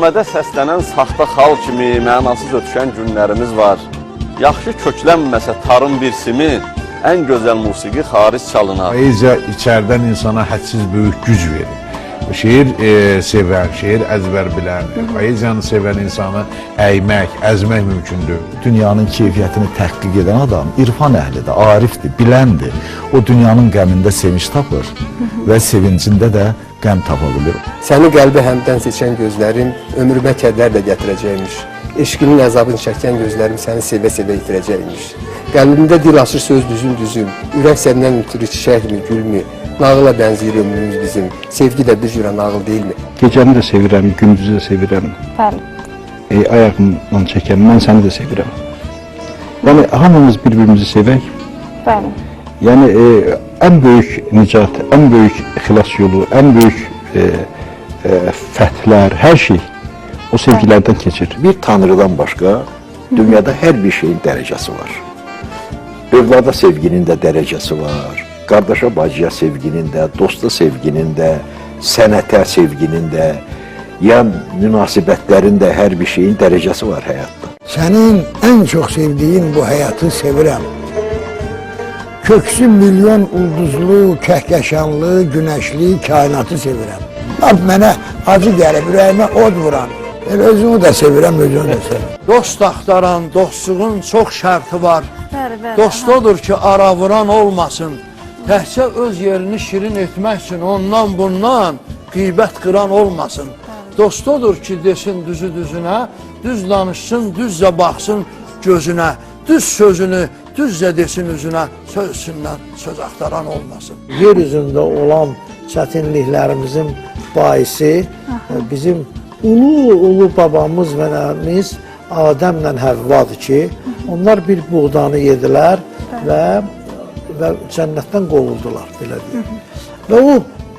namədə səslənən saxta xal kimi mənasız ötüşən günlərimiz var. Yaxşı köklənməsə tarım bir simi, ən gözəl musiqi xaric çalınar. Poeziya içərdən insana hədsiz böyük güc verir. Şeir sevən, şeir əzbər bilən, poeziyanı sevən insanı əymək, əzmək mümkündür. Dünyanın keyfiyyətini təhqiq edən adam irfan əhlidir, arifdir, biləndir. O dünyanın qəmində sevinç tapır və sevincində də qəm tapa bilir. Səni qəlbi həmdən seçən gözlərim ömrümə kədər də gətirəcəkmiş. Eşqinin əzabını çəkən gözlərim səni sevə-sevə itirəcəkmiş. Qəlbimdə dil açır söz düzüm, ürək səndən ötürü çiçəkmi, gülmü? Nağıla bənzəyir ömrümüz bizim. Sevgi də bir cürə nağıl deyilmi? Gecəni də sevirəm, gündüzü də sevirəm. Bəli. Ayağımla çəkən, mən səni də sevirəm. Yəni, hamımız bir-birimizi sevək. Bəli. Yəni, ən böyük nicat, ən böyük xilas yolu, ən böyük fəthlər, hər şey o sevgilərdən keçir. Bir tanrıdan başqa dünyada hər bir şeyin dərəcəsi var. Övlada sevginin də dərəcəsi var. Qardaşa, bacıya sevginin də, dosta sevginin də, sənətə sevginin də, ya münasibətlərin də hər bir şeyin dərəcəsi var həyatda. Sənin ən çox sevdiyin bu həyatı sevirəm. Köksü milyon ulduzlu, kəhkəşanlı, günəşli kainatı sevirəm. Mənə acı gəlib, ürəyimə od vuran. Özümü də sevirəm, özümü də sevirəm. Dost axtaran, dostluğun çox şərti var. Bəli. Dost odur ki, ara vuran olmasın. Təhcə öz yerini şirin etmək üçün ondan bundan qeybət qıran olmasın. Dost odur ki, desin düzü düzünə, düz danışsın, düzcə baxsın gözünə, düz sözünü düzcə desin üzünə, sözsündən söz axtaran olmasın. Yer üzündə olan çətinliklərimizin baisi bizim ulu babamız və nəyimiz Adəmlə Həvvadır ki, onlar bir buğdanı yedilər və cənnətdən qovuldular, belə deyək. Və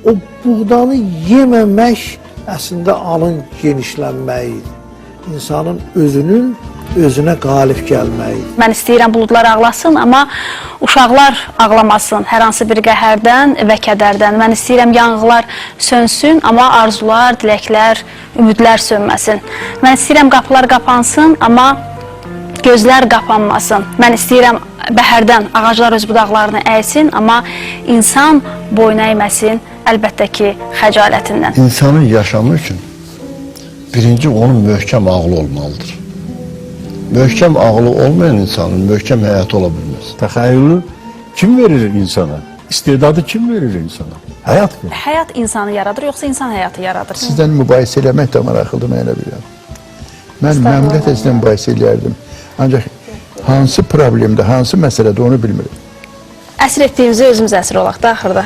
o buğdanı yeməmək əslində anın genişlənməyidir. İnsanın özünə qalib gəlməyidir. Mən istəyirəm buludlar ağlasın, amma uşaqlar ağlamasın hər hansı bir qəhərdən və kədərdən. Mən istəyirəm yanğılar sönsün, amma arzular, diləklər, ümidlər sönməsin. Mən istəyirəm qapılar qapansın, amma gözlər qapanmasın. Mən istəyirəm bəhərdən ağaclar öz budaqlarını əysin, amma insan boyun əyməsin, əlbəttə ki, xəcalətindən. İnsanın yaşamı üçün birinci onun möhkəm ağlı olmalıdır. Möhkəm ağlı olmayan insanın möhkəm həyatı ola bilməz. Təxəyyülü kim verir insana? İstedadı kim verir insana? Həyat verir. Həyat insanı yaradır, yoxsa insan həyatı yaradır? Sizdən mübahisə eləmək də maraqlıdır, mən elə bilirəm. Mən məmləkət sizdən mübahisə eləyərdim. Ancaq hansı problemdə, hansı məsələdə onu bilmirəm. Əsir etdiyimizi özümüz əsir olaq da axırda.